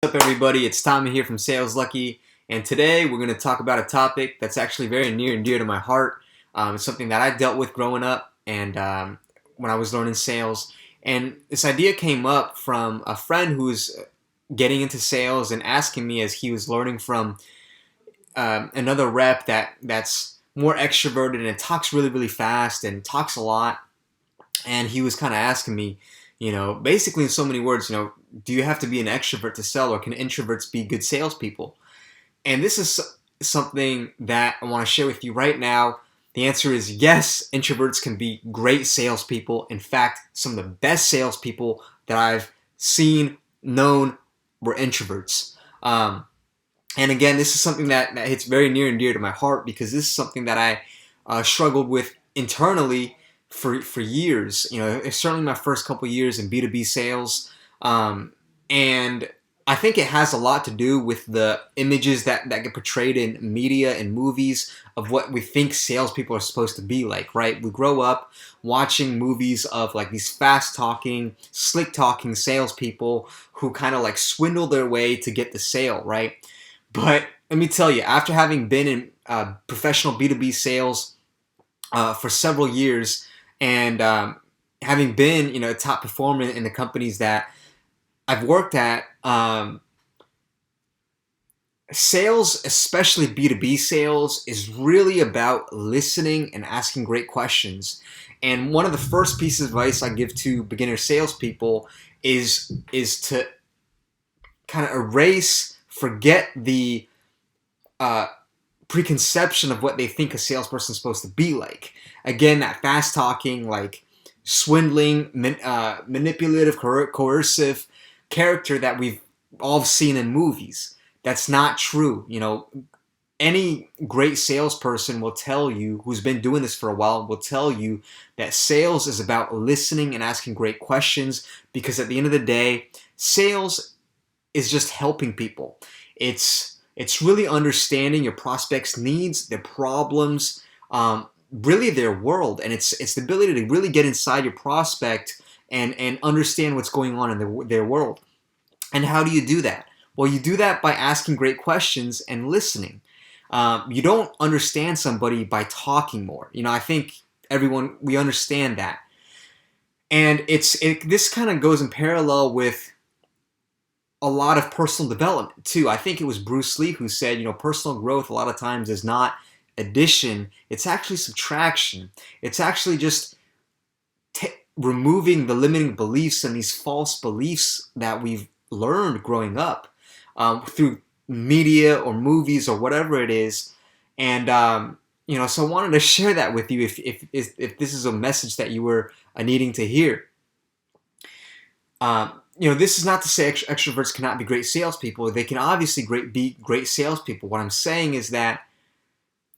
What's up, everybody? It's Tommy here from Saleslucky, and today we're going to talk about a topic that's actually very near and dear to my heart. It's something that I dealt with growing up and when I was learning sales. And this idea came up from a friend who's getting into sales and asking me as he was learning from another rep that's more extroverted and talks really, really fast and talks a lot. And he was kind of asking me, basically in so many words, do you have to be an extrovert to sell, or can introverts be good salespeople? And this is something that I want to share with you right now. The answer is yes, introverts can be great salespeople. In fact, some of the best salespeople that I've seen, known, were introverts. And again, this is something that hits very near and dear to my heart, because this is something that I struggled with internally for years. It's certainly my first couple years in B2B sales. And I think it has a lot to do with the images that get portrayed in media and movies of what we think salespeople are supposed to be like, right? We grow up watching movies of like these fast-talking, slick-talking salespeople who kind of like swindle their way to get the sale, right? But let me tell you, after having been in professional B2B sales for several years, and having been, a top performer in the companies that I've worked at, sales, especially B2B sales, is really about listening and asking great questions. And one of the first pieces of advice I give to beginner salespeople is to kind of forget the preconception of what they think a salesperson is supposed to be like. Again, that fast talking, like swindling, manipulative, coercive character that we've all seen in movies. That's not true. Any great salesperson will tell you, who's been doing this for a while, will tell you that sales is about listening and asking great questions, because at the end of the day, sales is just helping people. It's really understanding your prospect's needs, their problems, really their world, and it's the ability to really get inside your prospect and understand what's going on in their world. And how do you do that? Well, you do that by asking great questions and listening. You don't understand somebody by talking more. I think we understand that. And this kind of goes in parallel with a lot of personal development too. I think it was Bruce Lee who said, personal growth a lot of times is not addition, it's actually subtraction. It's actually just removing the limiting beliefs and these false beliefs that we've learned growing up through media or movies or whatever it is. And so I wanted to share that with you if this is a message that you were needing to hear. This is not to say extroverts cannot be great salespeople. They can obviously be great salespeople. What I'm saying is that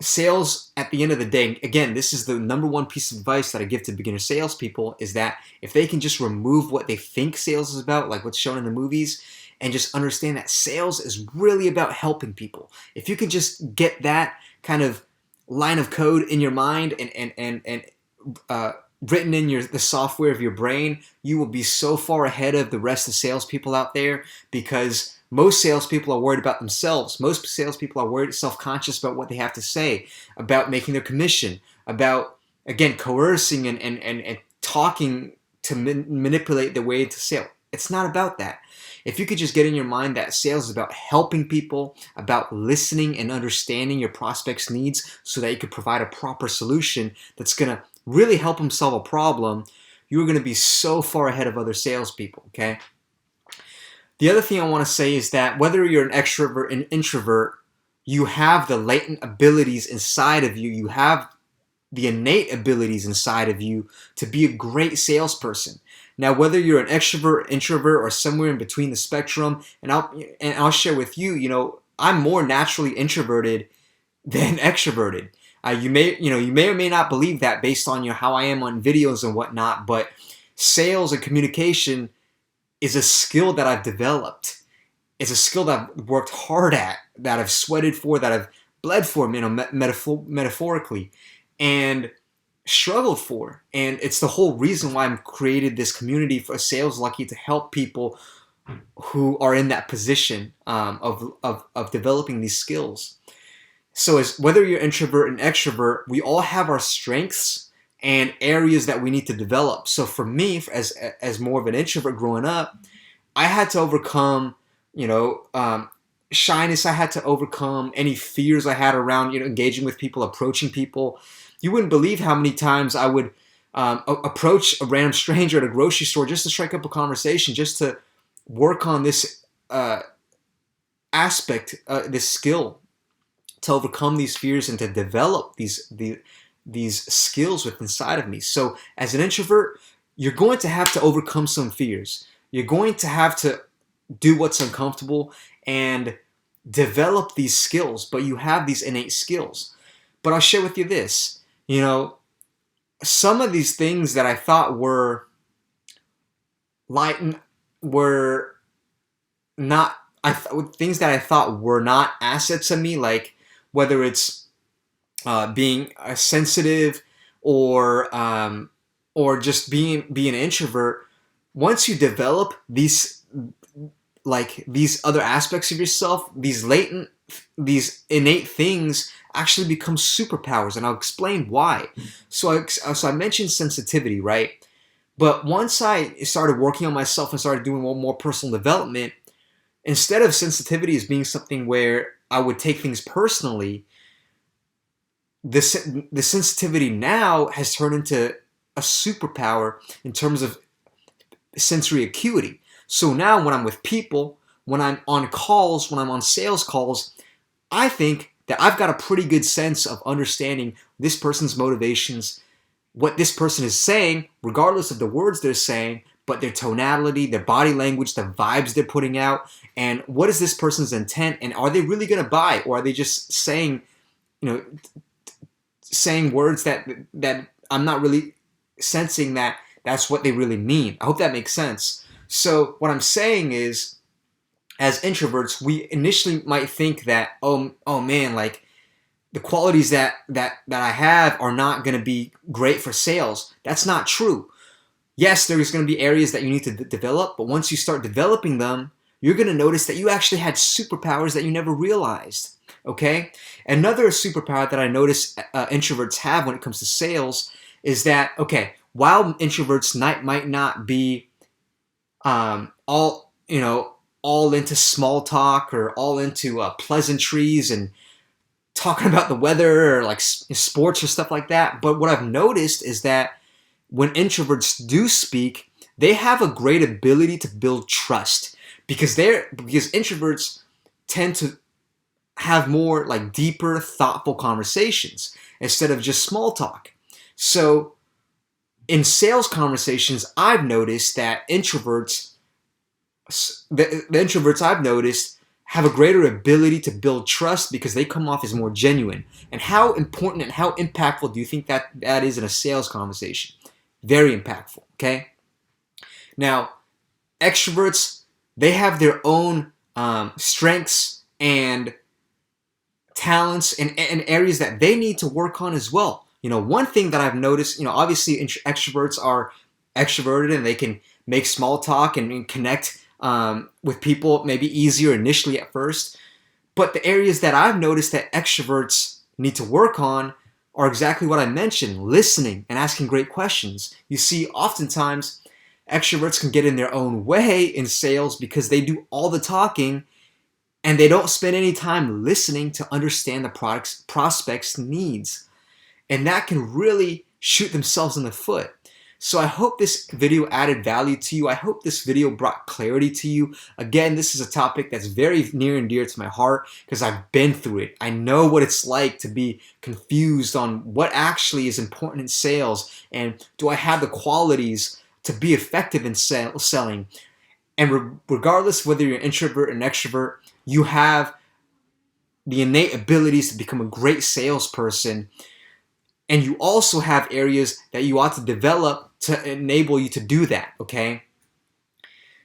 sales, at the end of the day, again, this is the number one piece of advice that I give to beginner salespeople, is that if they can just remove what they think sales is about, like what's shown in the movies, and just understand that sales is really about helping people. If you can just get that kind of line of code in your mind and written in the software of your brain, you will be so far ahead of the rest of salespeople out there, because most salespeople are worried about themselves. Most salespeople are worried, self-conscious about what they have to say, about making their commission, about, again, coercing and talking to manipulate their way into sale. It's not about that. If you could just get in your mind that sales is about helping people, about listening and understanding your prospect's needs so that you could provide a proper solution that's going to really help them solve a problem, you're going to be so far ahead of other salespeople, okay? The other thing I want to say is that whether you're an extrovert, an introvert, you have the latent abilities inside of you. You have the innate abilities inside of you to be a great salesperson. Now, whether you're an extrovert, introvert, or somewhere in between the spectrum, and I'll share with you, I'm more naturally introverted than extroverted. You may or may not believe that based on how I am on videos and whatnot, but sales and communication is a skill that I've developed. It's a skill that I've worked hard at, that I've sweated for, that I've bled for, metaphorically, and struggled for. And it's the whole reason why I've created this community for Saleslucky, to help people who are in that position of developing these skills. So as whether you're introvert and extrovert, we all have our strengths and areas that we need to develop. So for me, as more of an introvert growing up, I had to overcome, shyness. I had to overcome any fears I had around, engaging with people, approaching people. You wouldn't believe how many times I would approach a random stranger at a grocery store just to strike up a conversation, just to work on this aspect, this skill, to overcome these fears and to develop these skills within inside of me. So as an introvert, you're going to have to overcome some fears. You're going to have to do what's uncomfortable and develop these skills, but you have these innate skills. But I'll share with you this, some of these things that I thought were not, things that I thought were not assets of me, like whether it's being sensitive or just being an introvert. Once you develop these other aspects of yourself, these innate things actually become superpowers, and I'll explain why. So I mentioned sensitivity, right? But once I started working on myself and started doing more personal development, instead of sensitivity as being something where I would take things personally, the sensitivity now has turned into a superpower in terms of sensory acuity. So now when I'm with people, when I'm on calls, when I'm on sales calls, I think that I've got a pretty good sense of understanding this person's motivations, what this person is saying, regardless of the words they're saying, but their tonality, their body language, the vibes they're putting out, and what is this person's intent, and are they really going to buy, or are they just saying, saying words that I'm not really sensing that that's what they really mean. I hope that makes sense. So what I'm saying is, as introverts, we initially might think that, oh man, like the qualities that I have are not going to be great for sales. That's not true. Yes, there's going to be areas that you need to develop, but once you start developing them, you're going to notice that you actually had superpowers that you never realized. Okay? Another superpower that I notice introverts have when it comes to sales is that, okay, while introverts might not be all into small talk or all into pleasantries and talking about the weather or like sports or stuff like that, but what I've noticed is that when introverts do speak, they have a great ability to build trust because introverts tend to have more like deeper, thoughtful conversations instead of just small talk. So in sales conversations, I've noticed that the introverts I've noticed have a greater ability to build trust because they come off as more genuine. And how important and how impactful do you think that is in a sales conversation? Very impactful, okay? Now, extroverts, they have their own strengths and talents and areas that they need to work on as well. One thing that I've noticed, obviously extroverts are extroverted and they can make small talk and connect with people maybe easier initially at first. But the areas that I've noticed that extroverts need to work on are exactly what I mentioned: listening and asking great questions. You see, oftentimes extroverts can get in their own way in sales because they do all the talking and they don't spend any time listening to understand the prospect's needs. And that can really shoot themselves in the foot. So I hope this video added value to you. I hope this video brought clarity to you. Again, this is a topic that's very near and dear to my heart because I've been through it. I know what it's like to be confused on what actually is important in sales and do I have the qualities to be effective in selling. And regardless whether you're an introvert or an extrovert, you have the innate abilities to become a great salesperson. And you also have areas that you ought to develop to enable you to do that, okay?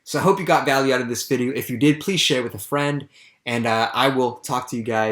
So I hope you got value out of this video. If you did, please share with a friend, and I will talk to you guys